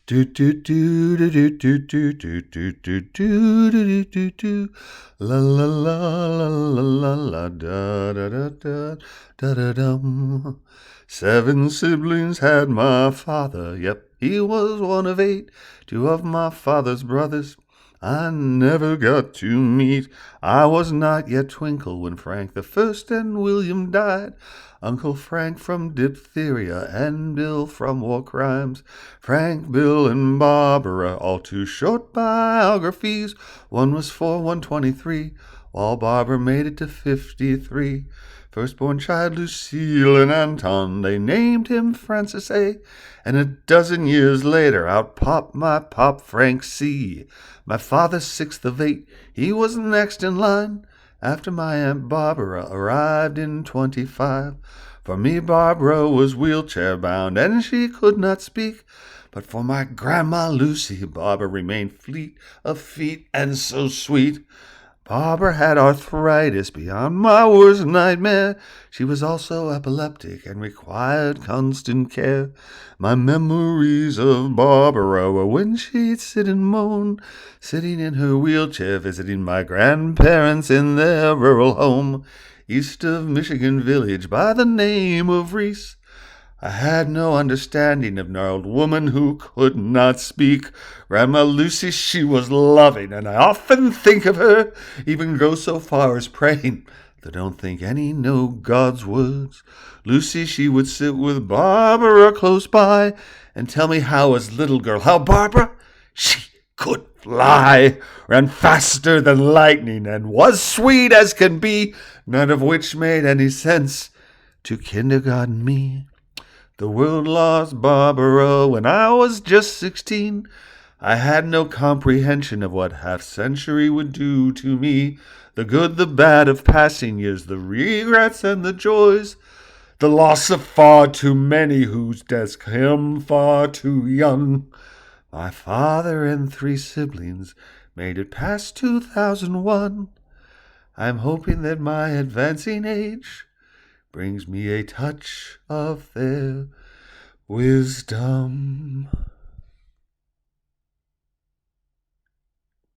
Do do do do do do do do do do do do do do. La la la la la la la da da da da da da dum. 7 siblings had my father. Yep, he was one of 8. 2 of my father's brothers I never got to meet. I was not yet twinkle when Frank the First and William died. Uncle Frank from diphtheria and Bill from war crimes. Frank, Bill, and Barbara, all 2 short biographies. One was 4, 123, while Barbara made it to 53. Firstborn child Lucille and Anton, they named him Francis A. And a dozen years later, out popped my pop Frank C. My father's 6th of 8, he was next in line, after my Aunt Barbara arrived in 25. For me, Barbara was wheelchair-bound, and she could not speak. But for my Grandma Lucy, Barbara remained fleet of feet and so sweet. Barbara had arthritis beyond my worst nightmare. She was also epileptic and required constant care. My memories of Barbara were when she'd sit and moan, sitting in her wheelchair visiting my grandparents in their rural home, east of Michigan Village by the name of Reese. I had no understanding of an old woman who could not speak. Grandma Lucy, she was loving, and I often think of her, even go so far as praying, though don't think any know God's words. Lucy, she would sit with Barbara close by and tell me how as little girl, how Barbara, she could fly, ran faster than lightning, and was sweet as can be, none of which made any sense to kindergarten me. The world lost Barbara when I was just 16. I had no comprehension of what half-century would do to me. The good, the bad of passing years, the regrets and the joys, the loss of far too many whose deaths came far too young. My father and 3 siblings made it past 2001. I'm hoping that my advancing age brings me a touch of their wisdom.